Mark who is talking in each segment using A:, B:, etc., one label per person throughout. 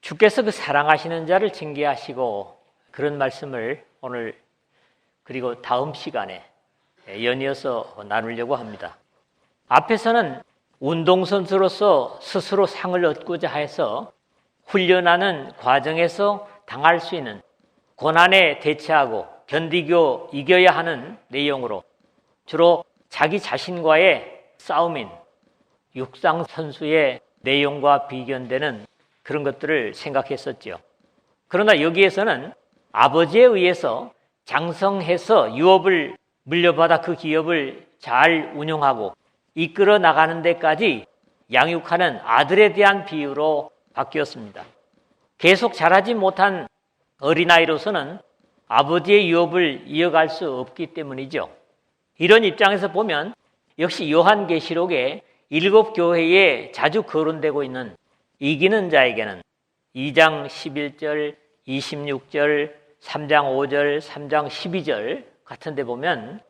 A: 주께서 그 사랑하시는 자를 징계하시고 그런 말씀을 오늘 그리고 다음 시간에 연이어서 나누려고 합니다. 앞에서는 운동선수로서 스스로 상을 얻고자 해서 훈련하는 과정에서 당할 수 있는 고난에 대처하고 견디고 이겨야 하는 내용으로 주로 자기 자신과의 싸움인 육상 선수의 내용과 비견되는 그런 것들을 생각했었죠. 그러나 여기에서는 아버지에 의해서 장성해서 유업을 물려받아 그 기업을 잘 운영하고 이끌어 나가는 데까지 양육하는 아들에 대한 비유로 바뀌었습니다. 계속 자라지 못한 어린아이로서는 아버지의 유업을 이어갈 수 없기 때문이죠. 이런 입장에서 보면 역시 요한계시록에 7교회에 자주 거론되고 있는 이기는 자에게는 2장 11절, 26절, 3장 5절, 3장 12절 같은 데 보면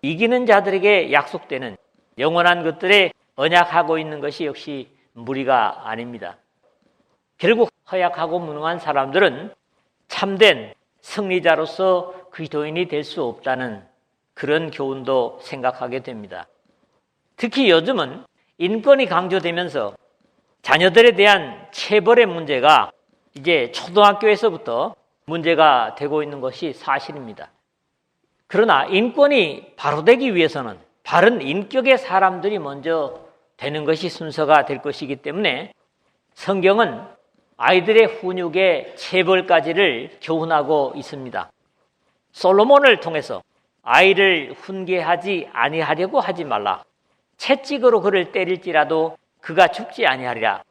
A: 이기는 자들에게 약속되는 영원한 것들에 언약하고 있는 것이 역시 무리가 아닙니다. 결국 허약하고 무능한 사람들은 참된 승리자로서 그리스도인이 될 수 없다는 그런 교훈도 생각하게 됩니다. 특히 요즘은 인권이 강조되면서 자녀들에 대한 체벌의 문제가 이제 초등학교에서부터 문제가 되고 있는 것이 사실입니다. 그러나 인권이 바로 되기 위해서는 바른 인격의 사람들이 먼저 되는 것이 순서가 될 것이기 때문에 성경은 아이들의 훈육의 체벌까지를 교훈하고 있습니다. 솔로몬을 통해서 아이를 훈계하지 아니하려고 하지 말라. 채찍으로 그를 때릴지라도 그가 죽지 아니하리라.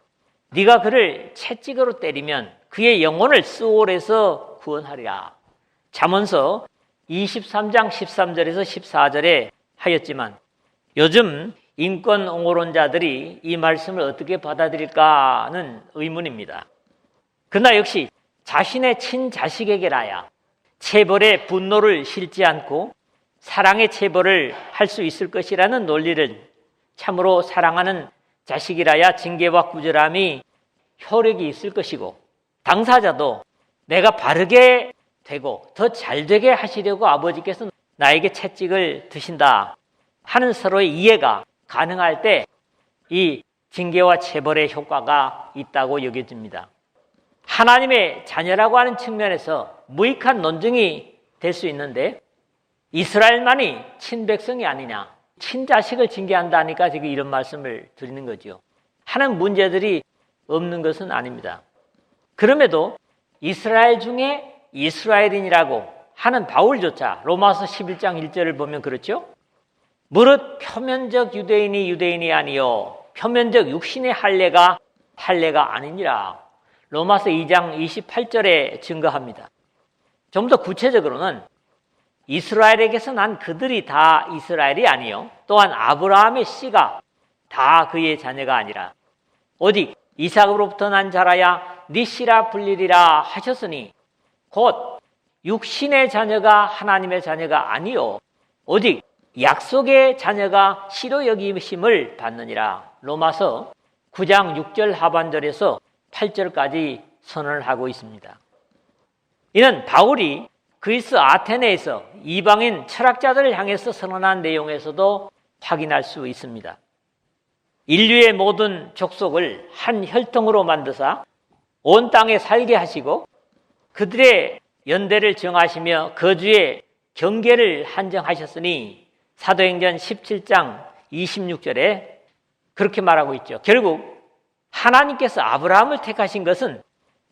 A: 네가 그를 채찍으로 때리면 그의 영혼을 스올에서 구원하리라. 잠언서 23장 13절에서 14절에 하였지만 요즘 인권 옹호론자들이 이 말씀을 어떻게 받아들일까는 의문입니다. 그러나 역시 자신의 친자식에게라야 체벌의 분노를 실지 않고 사랑의 체벌을 할 수 있을 것이라는 논리를 참으로 사랑하는 자식이라야 징계와 구절함이 효력이 있을 것이고 당사자도 내가 바르게 되고 더 잘되게 하시려고 아버지께서 나에게 채찍을 드신다 하는 서로의 이해가 가능할 때 이 징계와 체벌의 효과가 있다고 여겨집니다. 하나님의 자녀라고 하는 측면에서 무익한 논증이 될 수 있는데 이스라엘만이 친백성이 아니냐, 친자식을 징계한다니까 지금 이런 말씀을 드리는 거죠. 하는 문제들이 없는 것은 아닙니다. 그럼에도 이스라엘 중에 이스라엘인이라고 하는 바울조차 로마서 11장 1절을 보면 그렇죠. 무릇 표면적 유대인이 유대인이 아니요 표면적 육신의 할례가 할례가 아니니라. 로마서 2장 28절에 증거합니다. 좀 더 구체적으로는 이스라엘에게서 난 그들이 다 이스라엘이 아니요 또한 아브라함의 씨가 다 그의 자녀가 아니라 오직 이삭으로부터 난 자라야 네 씨라 불리리라 하셨으니 곧 육신의 자녀가 하나님의 자녀가 아니요 오직 약속의 자녀가 씨로 여기심을 받느니라. 로마서 9장 6절 하반절에서 8절까지 선언을 하고 있습니다. 이는 바울이 그리스 아테네에서 이방인 철학자들을 향해서 선언한 내용에서도 확인할 수 있습니다. 인류의 모든 족속을 한 혈통으로 만드사 온 땅에 살게 하시고 그들의 연대를 정하시며 거주의 경계를 한정하셨으니 사도행전 17장 26절에 그렇게 말하고 있죠. 결국 하나님께서 아브라함을 택하신 것은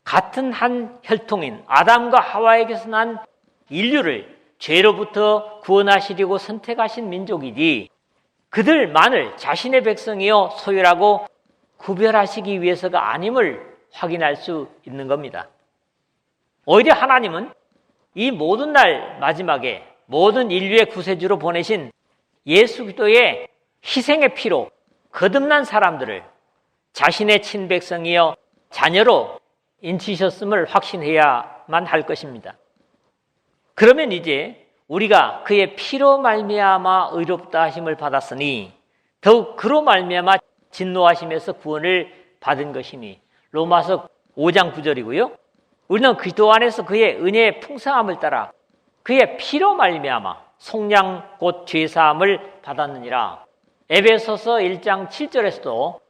A: 같은 한 혈통인 아담과 하와에게서 난 인류를 죄로부터 구원하시려고 선택하신 민족이지 그들만을 자신의 백성이요 소유라고 구별하시기 위해서가 아님을 확인할 수 있는 겁니다. 오히려 하나님은 이 모든 날 마지막에 모든 인류의 구세주로 보내신 예수 그리스도의 희생의 피로 거듭난 사람들을 자신의 친백성이여 자녀로 인치셨음을 확신해야만 할 것입니다. 그러면 이제 우리가 그의 피로 말미암아 의롭다 하심을 받았으니 더욱 그로 말미암아 진노하심에서 구원을 받은 것이니 로마서 5장 9절이고요. 우리는 그리스도 안에서 그의 은혜의 풍성함을 따라 그의 피로 말미암아 속량 곧 죄사함을 받았느니라. 에베소서 1장 7절에서도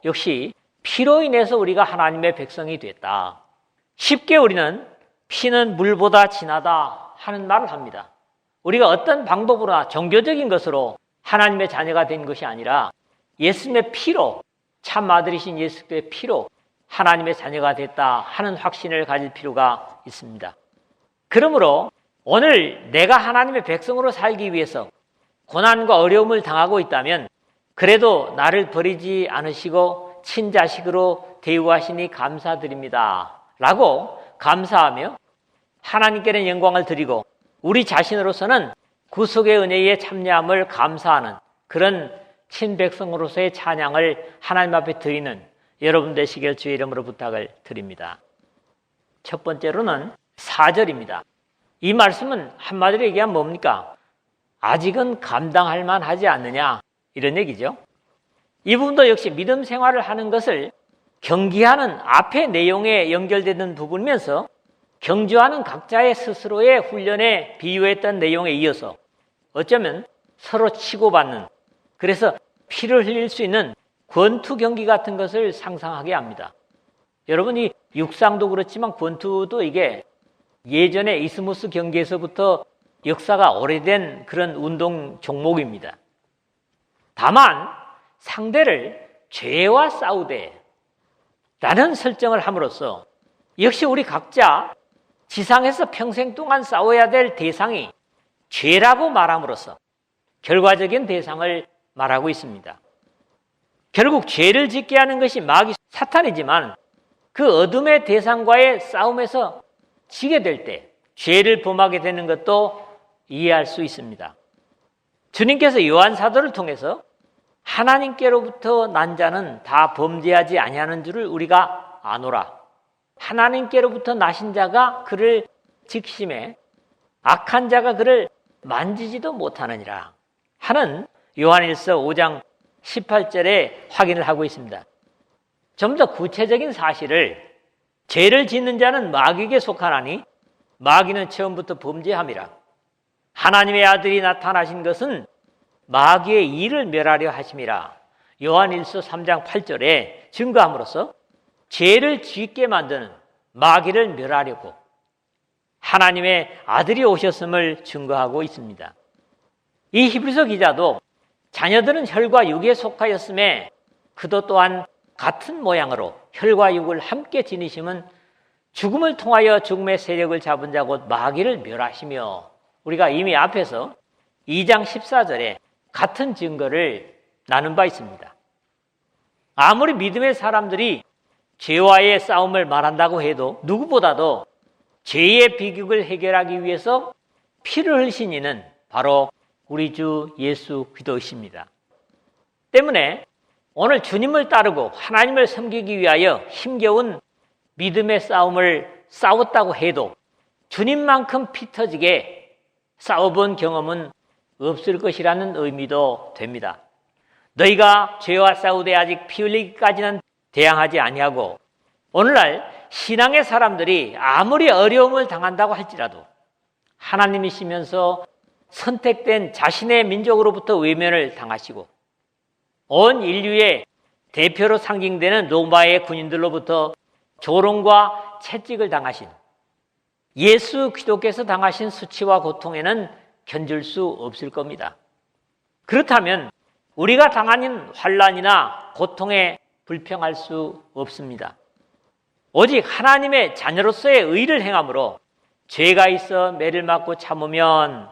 A: 역시 피로 인해서 우리가 하나님의 백성이 됐다. 쉽게 우리는 피는 물보다 진하다 하는 말을 합니다. 우리가 어떤 방법으로나 종교적인 것으로 하나님의 자녀가 된 것이 아니라 예수님의 피로, 참 아들이신 예수의 피로 하나님의 자녀가 됐다 하는 확신을 가질 필요가 있습니다. 그러므로 오늘 내가 하나님의 백성으로 살기 위해서 고난과 어려움을 당하고 있다면 그래도 나를 버리지 않으시고 친자식으로 대우하시니 감사드립니다 라고 감사하며 하나님께는 영광을 드리고 우리 자신으로서는 구속의 은혜에 참여함을 감사하는 그런 친백성으로서의 찬양을 하나님 앞에 드리는 여러분 되시길 주의 이름으로 부탁을 드립니다. 첫 번째로는 4절입니다. 이 말씀은 한마디로 얘기하면 뭡니까? 아직은 감당할 만하지 않느냐 이런 얘기죠. 이 부분도 역시 믿음 생활을 하는 것을 경기하는 앞의 내용에 연결되는 부분이면서 경주하는 각자의 스스로의 훈련에 비유했던 내용에 이어서 어쩌면 서로 치고받는, 그래서 피를 흘릴 수 있는 권투 경기 같은 것을 상상하게 합니다. 여러분이 육상도 그렇지만 권투도 이게 예전에 이스무스 경기에서부터 역사가 오래된 그런 운동 종목입니다. 다만 상대를 죄와 싸우되 라는 설정을 함으로써 역시 우리 각자 지상에서 평생 동안 싸워야 될 대상이 죄라고 말함으로써 결과적인 대상을 말하고 있습니다. 결국 죄를 짓게 하는 것이 마귀 사탄이지만 그 어둠의 대상과의 싸움에서 지게 될 때 죄를 범하게 되는 것도 이해할 수 있습니다. 주님께서 요한 사도를 통해서 하나님께로부터 난 자는 다 범죄하지 아니하는 줄을 우리가 아노라. 하나님께로부터 나신 자가 그를 직심해 악한 자가 그를 만지지도 못하느니라 하는 요한일서 5장 18절에 확인을 하고 있습니다. 좀 더 구체적인 사실을 죄를 짓는 자는 마귀에게 속하나니 마귀는 처음부터 범죄함이라. 하나님의 아들이 나타나신 것은 마귀의 일을 멸하려 하심이라. 요한일서 3장 8절에 증거함으로써 죄를 짓게 만드는 마귀를 멸하려고 하나님의 아들이 오셨음을 증거하고 있습니다. 이 히브리서 기자도 자녀들은 혈과 육에 속하였음에 그도 또한 같은 모양으로 혈과 육을 함께 지니심은 죽음을 통하여 죽음의 세력을 잡은 자 곧 마귀를 멸하시며, 우리가 이미 앞에서 2장 14절에 같은 증거를 나눈 바 있습니다. 아무리 믿음의 사람들이 죄와의 싸움을 말한다고 해도 누구보다도 죄의 비극을 해결하기 위해서 피를 흘리신 이는 바로 우리 주 예수 그리스도이십니다. 때문에 오늘 주님을 따르고 하나님을 섬기기 위하여 힘겨운 믿음의 싸움을 싸웠다고 해도 주님만큼 피 터지게 싸워본 경험은 없을 것이라는 의미도 됩니다. 너희가 죄와 싸우되 아직 피 흘리기까지는 대항하지 아니하고, 오늘날 신앙의 사람들이 아무리 어려움을 당한다고 할지라도 하나님이시면서 선택된 자신의 민족으로부터 외면을 당하시고 온 인류의 대표로 상징되는 로마의 군인들로부터 조롱과 채찍을 당하신 예수 그리스도께서 당하신 수치와 고통에는 견줄 수 없을 겁니다. 그렇다면 우리가 당하는 환난이나 고통에 불평할 수 없습니다. 오직 하나님의 자녀로서의 의를 행함으로 죄가 있어 매를 맞고 참으면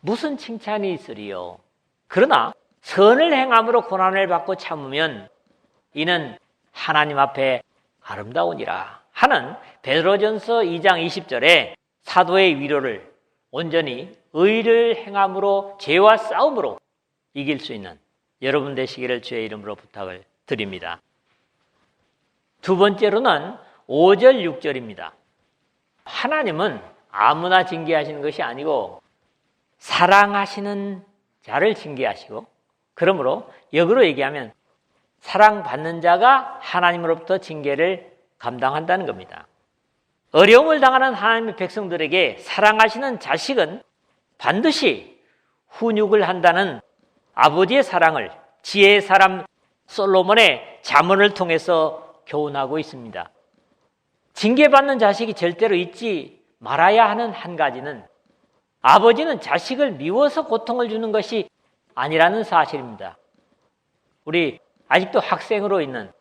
A: 무슨 칭찬이 있으리요. 그러나 선을 행함으로 고난을 받고 참으면 이는 하나님 앞에 아름다우니라 하는 베드로전서 2장 20절에 사도의 위로를 온전히 의를 행함으로 죄와 싸움으로 이길 수 있는 여러분 되시기를 주의 이름으로 부탁을 드립니다. 두 번째로는 5절 6절입니다. 하나님은 아무나 징계하시는 것이 아니고 사랑하시는 자를 징계하시고, 그러므로 역으로 얘기하면 사랑받는 자가 하나님으로부터 징계를 감당한다는 겁니다. 어려움을 당하는 하나님의 백성들에게 사랑하시는 자식은 반드시 훈육을 한다는 아버지의 사랑을 지혜의 사람 솔로몬의 잠언을 통해서 교훈하고 있습니다. 징계받는 자식이 절대로 잊지 말아야 하는 한 가지는 아버지는 자식을 미워서 고통을 주는 것이 아니라는 사실입니다. 우리 아직도 학생으로 있는,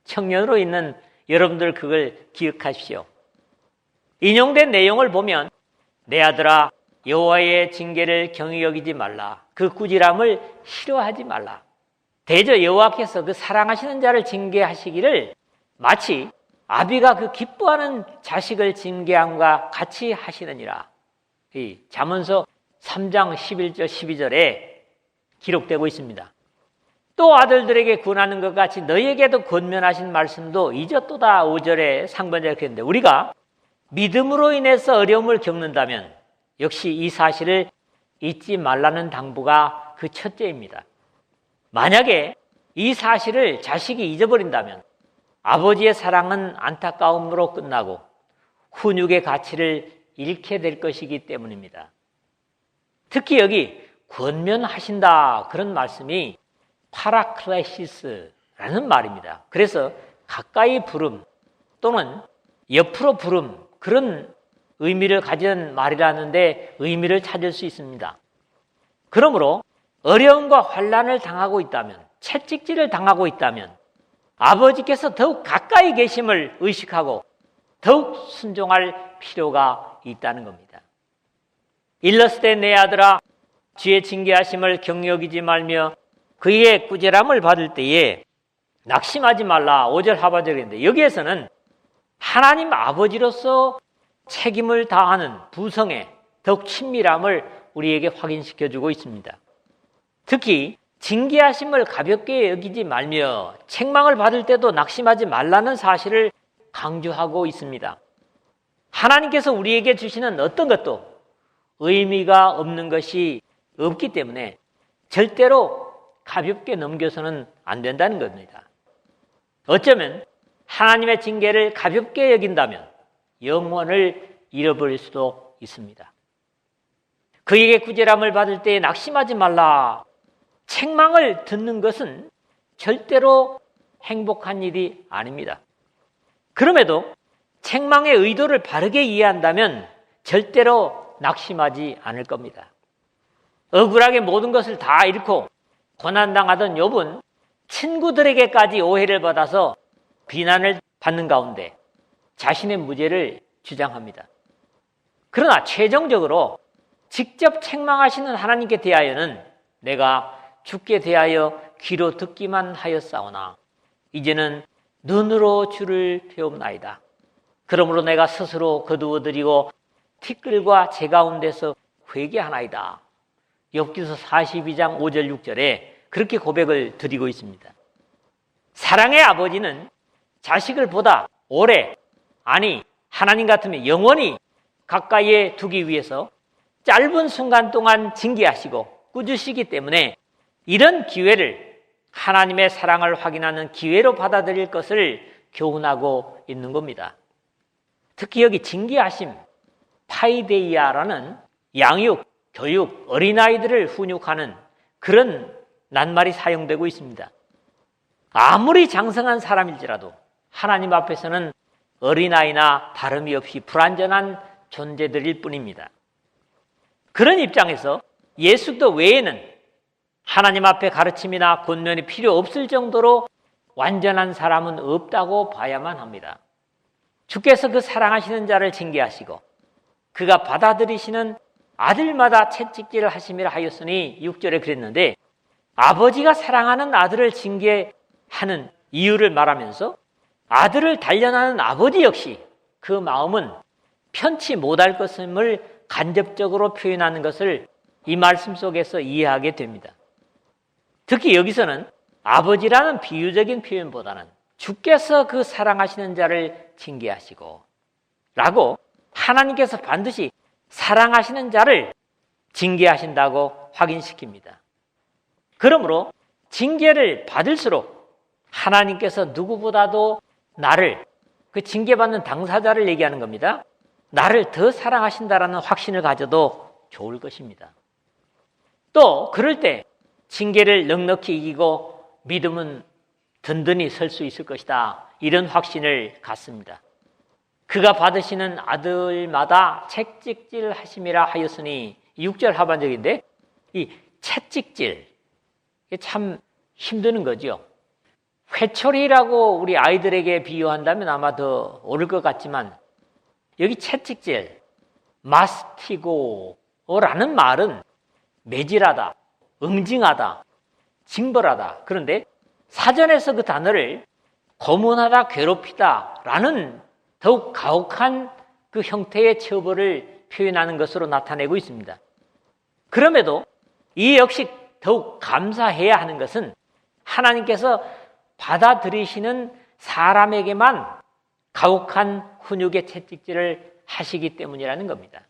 A: 청년으로 있는 여러분들 그걸 기억하십시오. 인용된 내용을 보면 내 아들아 여호와의 징계를 경히 여기지 말라. 그 꾸지람을 싫어하지 말라. 대저 여호와께서 그 사랑하시는 자를 징계하시기를 마치 아비가 그 기뻐하는 자식을 징계함과 같이 하시느니라. 이 잠언서 3장 11절 12절에 기록되고 있습니다. 또 아들들에게 권하는 것 같이 너희에게도 권면하신 말씀도 잊었도다 5절에 상반절에 그랬는데 우리가 믿음으로 인해서 어려움을 겪는다면 역시 이 사실을 잊지 말라는 당부가 그 첫째입니다. 만약에 이 사실을 자식이 잊어버린다면 아버지의 사랑은 안타까움으로 끝나고 훈육의 가치를 잃게 될 것이기 때문입니다. 특히 여기 권면하신다 그런 말씀이 파라클레시스라는 말입니다. 그래서 가까이 부름 또는 옆으로 부름 그런 의미를 가진 말이라는데 의미를 찾을 수 있습니다. 그러므로 어려움과 환난을 당하고 있다면, 채찍질을 당하고 있다면 아버지께서 더욱 가까이 계심을 의식하고 더욱 순종할 필요가 있다는 겁니다. 일렀을 때 내 아들아 주의 징계하심을 경히 여기지 말며 그의 꾸지람을 받을 때에 낙심하지 말라 5절 하반절인데 여기에서는 하나님 아버지로서 책임을 다하는 부성의 더욱 친밀함을 우리에게 확인시켜주고 있습니다. 특히 징계하심을 가볍게 여기지 말며 책망을 받을 때도 낙심하지 말라는 사실을 강조하고 있습니다. 하나님께서 우리에게 주시는 어떤 것도 의미가 없는 것이 없기 때문에 절대로 가볍게 넘겨서는 안 된다는 겁니다. 어쩌면 하나님의 징계를 가볍게 여긴다면 영혼을 잃어버릴 수도 있습니다. 그에게 꾸지람을 받을 때 낙심하지 말라. 책망을 듣는 것은 절대로 행복한 일이 아닙니다. 그럼에도 책망의 의도를 바르게 이해한다면 절대로 낙심하지 않을 겁니다. 억울하게 모든 것을 다 잃고 고난당하던 욥은 친구들에게까지 오해를 받아서 비난을 받는 가운데 자신의 무죄를 주장합니다. 그러나 최종적으로 직접 책망하시는 하나님께 대하여는 내가 주께 대하여 귀로 듣기만 하였사오나 이제는 눈으로 주를 배움나이다. 그러므로 내가 스스로 거두어드리고 티끌과 재 가운데서 회개하나이다. 욥기서 42장 5절 6절에 그렇게 고백을 드리고 있습니다. 사랑의 아버지는 자식을 보다 오래, 아니 하나님 같으면 영원히 가까이에 두기 위해서 짧은 순간 동안 징계하시고 꾸짖으시기 때문에 이런 기회를 하나님의 사랑을 확인하는 기회로 받아들일 것을 교훈하고 있는 겁니다. 특히 여기 징계하심, 파이데이아라는 양육, 교육, 어린아이들을 훈육하는 그런 낱말이 사용되고 있습니다. 아무리 장성한 사람일지라도 하나님 앞에서는 어린아이나 다름이 없이 불완전한 존재들일 뿐입니다. 그런 입장에서 예수도 외에는 하나님 앞에 가르침이나 권면이 필요 없을 정도로 완전한 사람은 없다고 봐야만 합니다. 주께서 그 사랑하시는 자를 징계하시고 그가 받아들이시는 아들마다 채찍질을 하심이라 하였으니 6절에 그랬는데 아버지가 사랑하는 아들을 징계하는 이유를 말하면서 아들을 단련하는 아버지 역시 그 마음은 편치 못할 것임을 간접적으로 표현하는 것을 이 말씀 속에서 이해하게 됩니다. 특히 여기서는 아버지라는 비유적인 표현보다는 주께서 그 사랑하시는 자를 징계하시고 라고 하나님께서 반드시 사랑하시는 자를 징계하신다고 확인시킵니다. 그러므로 징계를 받을수록 하나님께서 누구보다도 나를 그 징계받는 당사자를 얘기하는 겁니다. 나를 더 사랑하신다라는 확신을 가져도 좋을 것입니다. 또 그럴 때 징계를 넉넉히 이기고 믿음은 든든히 설 수 있을 것이다. 이런 확신을 갖습니다. 그가 받으시는 아들마다 채찍질 하심이라 하였으니 6절 하반절인데 이 채찍질 이게 참 힘드는 거죠. 회초리라고 우리 아이들에게 비유한다면 아마 더 옳을 것 같지만 여기 채찍질, 마스티고라는 말은 매질하다, 응징하다, 징벌하다. 그런데 사전에서 그 단어를 고문하다, 괴롭히다라는 더욱 가혹한 그 형태의 처벌을 표현하는 것으로 나타내고 있습니다. 그럼에도 이 역시 더욱 감사해야 하는 것은 하나님께서 받아들이시는 사람에게만 가혹한 훈육의 채찍질을 하시기 때문이라는 겁니다.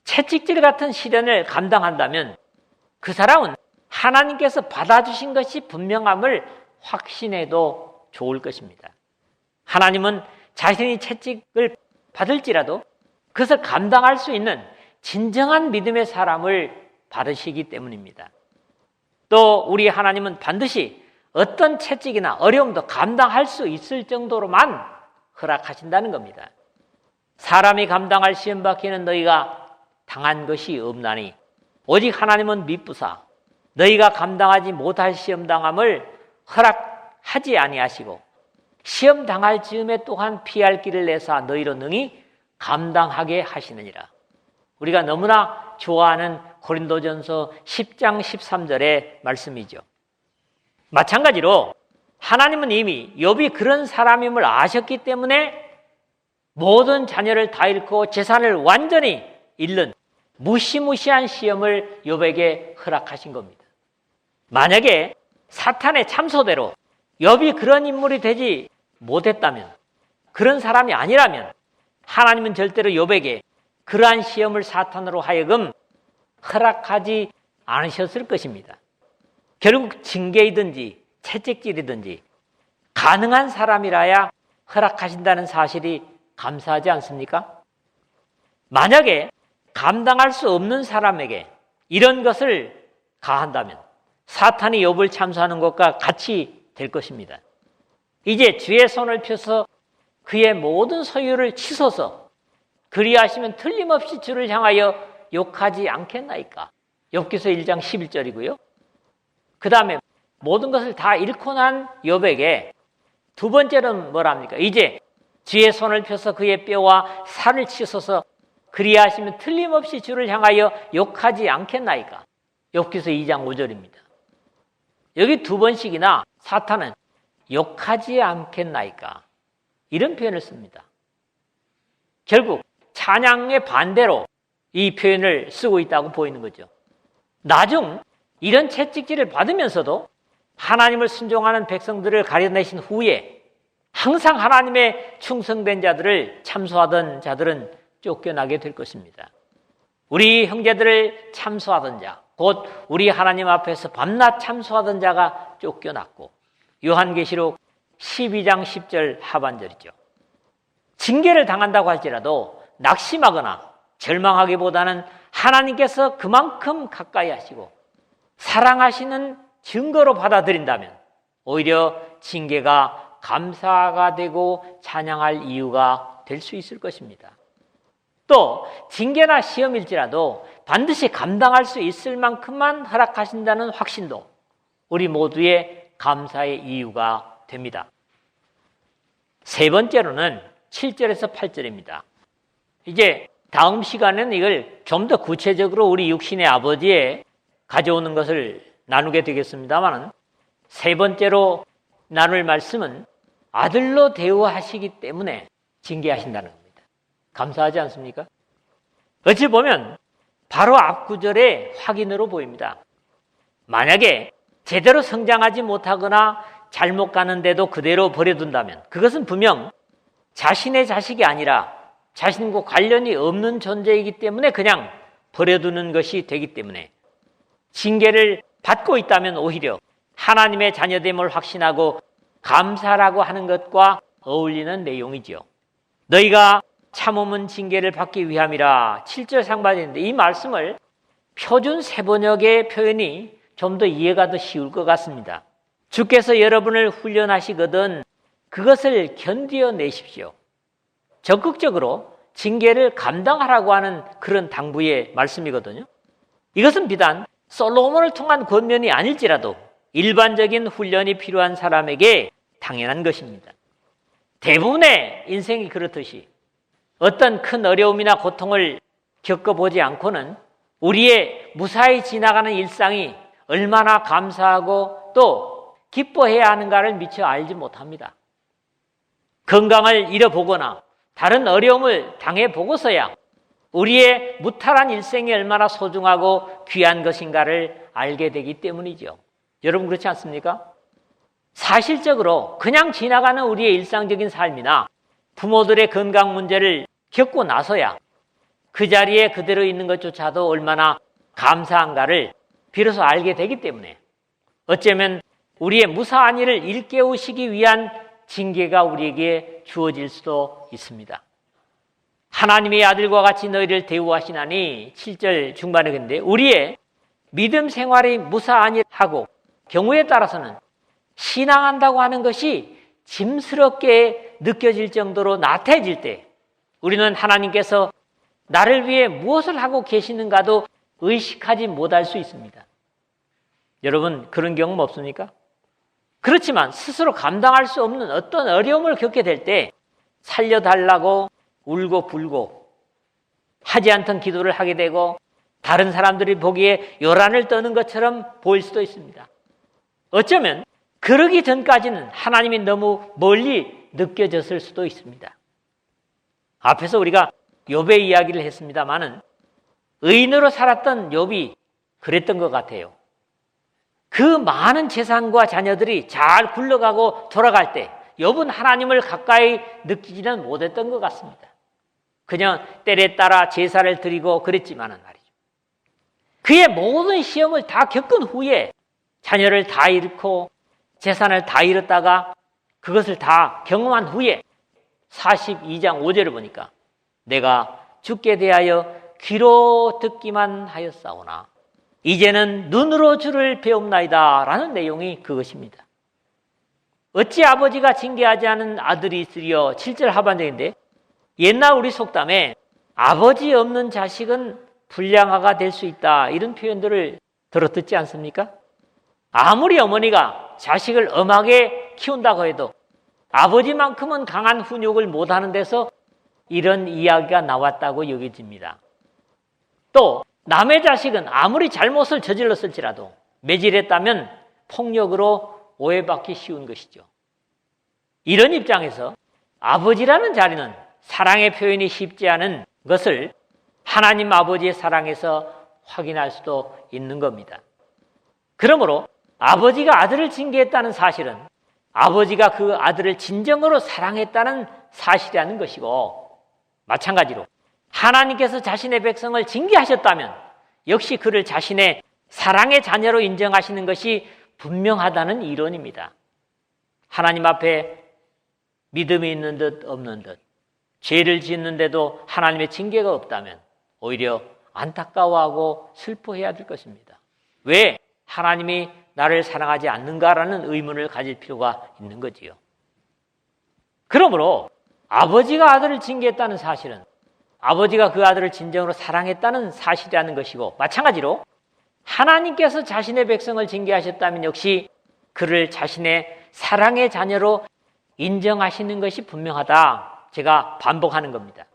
A: 채찍질 같은 시련을 감당한다면 그 사람은 하나님께서 받아주신 것이 분명함을 확신해도 좋을 것입니다. 하나님은 자신이 채찍을 받을지라도 그것을 감당할 수 있는 진정한 믿음의 사람을 받으시기 때문입니다. 또 우리 하나님은 반드시 어떤 채찍이나 어려움도 감당할 수 있을 정도로만 허락하신다는 겁니다. 사람이 감당할 시험 밖에는 너희가 당한 것이 없나니 오직 하나님은 미쁘사 너희가 감당하지 못할 시험 당함을 허락하지 아니하시고 시험 당할 즈음에 또한 피할 길을 내사 너희로 능히 감당하게 하시느니라. 우리가 너무나 좋아하는 고린도전서 10장 13절의 말씀이죠. 마찬가지로 하나님은 이미 욥이 그런 사람임을 아셨기 때문에 모든 자녀를 다 잃고 재산을 완전히 잃는 무시무시한 시험을 욥에게 허락하신 겁니다. 만약에 사탄의 참소대로 욥이 그런 인물이 되지 못했다면, 그런 사람이 아니라면 하나님은 절대로 욥에게 그러한 시험을 사탄으로 하여금 허락하지 않으셨을 것입니다. 결국 징계이든지 채찍질이든지 가능한 사람이라야 허락하신다는 사실이 감사하지 않습니까? 만약에 감당할 수 없는 사람에게 이런 것을 가한다면 사탄이 욥을 참소하는 것과 같이 될 것입니다. 이제 주의 손을 펴서 그의 모든 소유를 치소서 그리하시면 틀림없이 주를 향하여 욕하지 않겠나이까? 욥기서 1장 11절이고요. 그 다음에 모든 것을 다 잃고 난 욥에게 두 번째는 뭐랍니까? 이제 주의 손을 펴서 그의 뼈와 살을 치소서 그리하시면 틀림없이 주를 향하여 욕하지 않겠나이까? 욥기서 2장 5절입니다. 여기 두 번씩이나 사탄은 욕하지 않겠나이까? 이런 표현을 씁니다. 결국 찬양의 반대로 이 표현을 쓰고 있다고 보이는 거죠. 나중 이런 채찍질을 받으면서도 하나님을 순종하는 백성들을 가려내신 후에 항상 하나님의 충성된 자들을 참소하던 자들은 쫓겨나게 될 것입니다. 우리 형제들을 참소하던 자, 곧 우리 하나님 앞에서 밤낮 참소하던 자가 쫓겨났고 요한계시록 12장 10절 하반절이죠. 징계를 당한다고 할지라도 낙심하거나 절망하기보다는 하나님께서 그만큼 가까이 하시고 사랑하시는 증거로 받아들인다면 오히려 징계가 감사가 되고 찬양할 이유가 될 수 있을 것입니다. 또 징계나 시험일지라도 반드시 감당할 수 있을 만큼만 허락하신다는 확신도 우리 모두의 감사의 이유가 됩니다. 세 번째로는 7절에서 8절입니다. 이제 다음 시간에는 이걸 좀 더 구체적으로 우리 육신의 아버지에 가져오는 것을 나누게 되겠습니다만 세 번째로 나눌 말씀은 아들로 대우하시기 때문에 징계하신다는 겁니다. 감사하지 않습니까? 어찌 보면 바로 앞 구절의 확인으로 보입니다. 만약에 제대로 성장하지 못하거나 잘못 가는데도 그대로 버려둔다면 그것은 분명 자신의 자식이 아니라 자신과 관련이 없는 존재이기 때문에 그냥 버려두는 것이 되기 때문에 징계를 받고 있다면 오히려 하나님의 자녀됨을 확신하고 감사라고 하는 것과 어울리는 내용이지요. 너희가 참음은 징계를 받기 위함이라 7절 상반인데 이 말씀을 표준 세번역의 표현이 좀 더 이해가 더 쉬울 것 같습니다. 주께서 여러분을 훈련하시거든 그것을 견디어내십시오. 적극적으로 징계를 감당하라고 하는 그런 당부의 말씀이거든요. 이것은 비단 솔로몬을 통한 권면이 아닐지라도 일반적인 훈련이 필요한 사람에게 당연한 것입니다. 대부분의 인생이 그렇듯이 어떤 큰 어려움이나 고통을 겪어보지 않고는 우리의 무사히 지나가는 일상이 얼마나 감사하고 또 기뻐해야 하는가를 미처 알지 못합니다. 건강을 잃어보거나 다른 어려움을 당해보고서야 우리의 무탈한 일생이 얼마나 소중하고 귀한 것인가를 알게 되기 때문이죠. 여러분 그렇지 않습니까? 사실적으로 그냥 지나가는 우리의 일상적인 삶이나 부모들의 건강 문제를 겪고 나서야 그 자리에 그대로 있는 것조차도 얼마나 감사한가를 비로소 알게 되기 때문에 어쩌면 우리의 무사한 일을 일깨우시기 위한 징계가 우리에게 주어질 수도 있습니다. 하나님의 아들과 같이 너희를 대우하시나니 7절 중반에 근데 우리의 믿음 생활이 무사한 일하고 경우에 따라서는 신앙한다고 하는 것이 짐스럽게 느껴질 정도로 나태해질 때 우리는 하나님께서 나를 위해 무엇을 하고 계시는가도 의식하지 못할 수 있습니다. 여러분 그런 경험 없습니까? 그렇지만 스스로 감당할 수 없는 어떤 어려움을 겪게 될 때 살려달라고 울고 불고 하지 않던 기도를 하게 되고 다른 사람들이 보기에 요란을 떠는 것처럼 보일 수도 있습니다. 어쩌면 그러기 전까지는 하나님이 너무 멀리 느껴졌을 수도 있습니다. 앞에서 우리가 욥의 이야기를 했습니다마는 의인으로 살았던 욥이 그랬던 것 같아요. 그 많은 재산과 자녀들이 잘 굴러가고 돌아갈 때 욥은 하나님을 가까이 느끼지는 못했던 것 같습니다. 그냥 때에 따라 제사를 드리고 그랬지만은 말이죠. 그의 모든 시험을 다 겪은 후에 자녀를 다 잃고 재산을 다 잃었다가 그것을 다 경험한 후에 42장 5절을 보니까 내가 주께 대하여 귀로 듣기만 하였사오나 이제는 눈으로 주를 배움나이다 라는 내용이 그것입니다. 어찌 아버지가 징계하지 않은 아들이 있으리요 7절 하반절인데 옛날 우리 속담에 아버지 없는 자식은 불량아가 될 수 있다 이런 표현들을 들어듣지 않습니까? 아무리 어머니가 자식을 엄하게 키운다고 해도 아버지만큼은 강한 훈육을 못하는 데서 이런 이야기가 나왔다고 여겨집니다. 또 남의 자식은 아무리 잘못을 저질렀을지라도 매질했다면 폭력으로 오해받기 쉬운 것이죠. 이런 입장에서 아버지라는 자리는 사랑의 표현이 쉽지 않은 것을 하나님 아버지의 사랑에서 확인할 수도 있는 겁니다. 그러므로 아버지가 아들을 징계했다는 사실은 아버지가 그 아들을 진정으로 사랑했다는 사실이라는 것이고 마찬가지로 하나님께서 자신의 백성을 징계하셨다면 역시 그를 자신의 사랑의 자녀로 인정하시는 것이 분명하다는 이론입니다. 하나님 앞에 믿음이 있는 듯 없는 듯 죄를 짓는데도 하나님의 징계가 없다면 오히려 안타까워하고 슬퍼해야 될 것입니다. 왜 하나님이 나를 사랑하지 않는가라는 의문을 가질 필요가 있는 거지요. 그러므로 아버지가 아들을 징계했다는 사실은 아버지가 그 아들을 진정으로 사랑했다는 사실이라는 것이고 마찬가지로 하나님께서 자신의 백성을 징계하셨다면 역시 그를 자신의 사랑의 자녀로 인정하시는 것이 분명하다. 제가 반복하는 겁니다.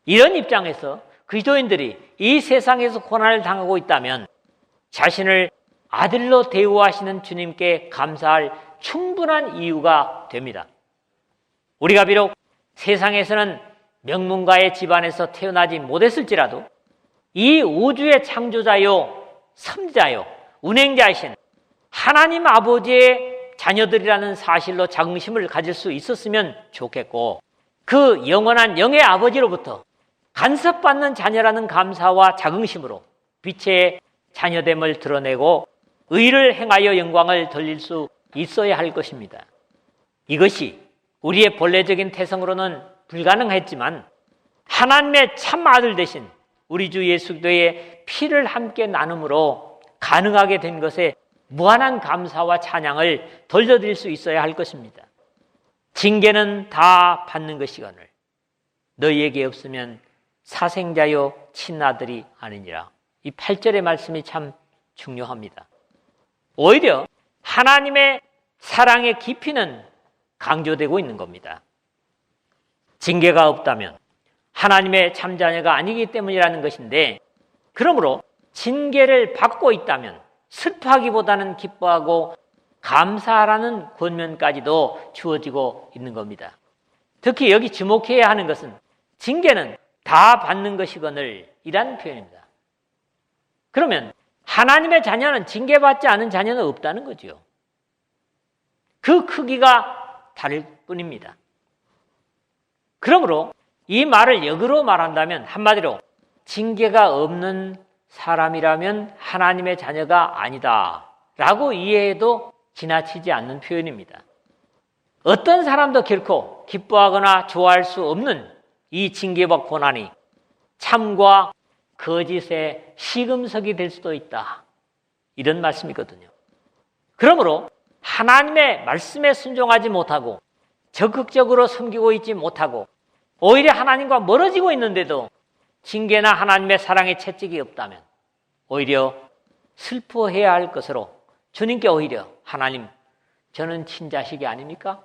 A: 이런 입장에서 그리스도인들이 이 세상에서 고난을 당하고 있다면 자신을 아들로 대우하시는 주님께 감사할 충분한 이유가 됩니다. 우리가 비록 세상에서는 명문가의 집안에서 태어나지 못했을지라도 이 우주의 창조자요, 섭리자요, 운행자이신 하나님 아버지의 자녀들이라는 사실로 자긍심을 가질 수 있었으면 좋겠고 그 영원한 영의 아버지로부터 간섭받는 자녀라는 감사와 자긍심으로 빛의 자녀됨을 드러내고 의를 행하여 영광을 돌릴 수 있어야 할 것입니다. 이것이 우리의 본래적인 태성으로는 불가능했지만 하나님의 참 아들 되신 우리 주 예수 그리스도의 피를 함께 나눔으로 가능하게 된 것에 무한한 감사와 찬양을 돌려드릴 수 있어야 할 것입니다. 징계는 다 받는 것이거늘 너희에게 없으면 사생자요 친아들이 아니니라. 이 8절의 말씀이 참 중요합니다. 오히려 하나님의 사랑의 깊이는 강조되고 있는 겁니다. 징계가 없다면 하나님의 참자녀가 아니기 때문이라는 것인데, 그러므로 징계를 받고 있다면 슬퍼하기보다는 기뻐하고 감사하라는 권면까지도 주어지고 있는 겁니다. 특히 여기 주목해야 하는 것은 징계는 다 받는 것이거늘 이라는 표현입니다. 그러면 하나님의 자녀는 징계받지 않은 자녀는 없다는 거죠. 그 크기가 다를 뿐입니다. 그러므로 이 말을 역으로 말한다면 한마디로 징계가 없는 사람이라면 하나님의 자녀가 아니다 라고 이해해도 지나치지 않는 표현입니다. 어떤 사람도 결코 기뻐하거나 좋아할 수 없는 이 징계와 고난이 참과 거짓의 시금석이 될 수도 있다, 이런 말씀이거든요. 그러므로 하나님의 말씀에 순종하지 못하고 적극적으로 섬기고 있지 못하고 오히려 하나님과 멀어지고 있는데도 징계나 하나님의 사랑의 채찍이 없다면 오히려 슬퍼해야 할 것으로 주님께 오히려 하나님, 저는 친자식이 아닙니까?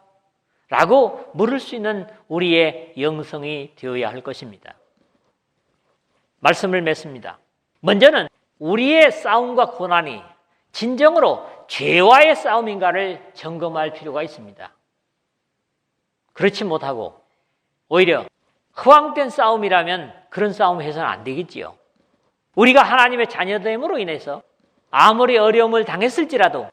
A: 라고 물을 수 있는 우리의 영성이 되어야 할 것입니다. 말씀을 맺습니다. 먼저는 우리의 싸움과 고난이 진정으로 죄와의 싸움인가를 점검할 필요가 있습니다. 그렇지 못하고 오히려 허황된 싸움이라면 그런 싸움 해서는 안 되겠지요. 우리가 하나님의 자녀됨으로 인해서 아무리 어려움을 당했을지라도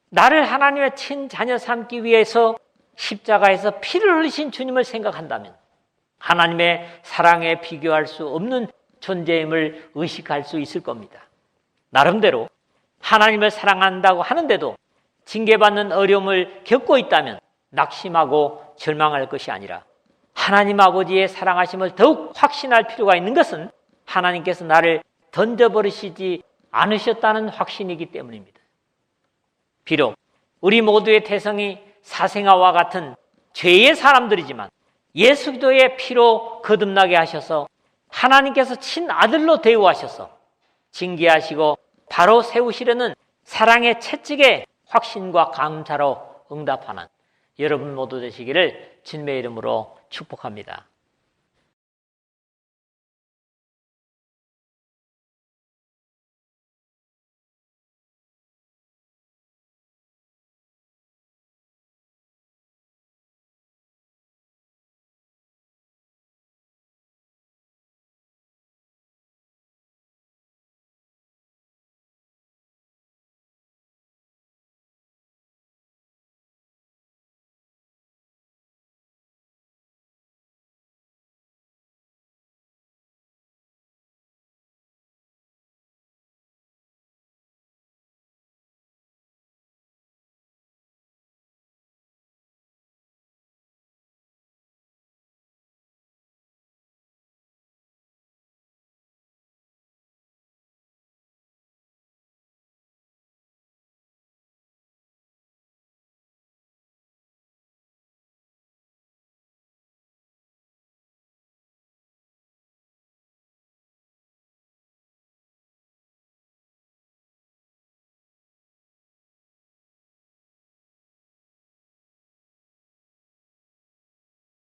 A: 나를 하나님의 친자녀 삼기 위해서 십자가에서 피를 흘리신 주님을 생각한다면 하나님의 사랑에 비교할 수 없는 존재임을 의식할 수 있을 겁니다. 나름대로 하나님을 사랑한다고 하는데도 징계받는 어려움을 겪고 있다면 낙심하고 절망할 것이 아니라 하나님 아버지의 사랑하심을 더욱 확신할 필요가 있는 것은 하나님께서 나를 던져버리시지 않으셨다는 확신이기 때문입니다. 비록 우리 모두의 태성이 사생아와 같은 죄의 사람들이지만 예수 그리스도의 피로 거듭나게 하셔서 하나님께서 친아들로 대우하셔서 징계하시고 바로 세우시려는 사랑의 채찍에 확신과 감사로 응답하는 여러분 모두 되시기를 주님의 이름으로 축복합니다.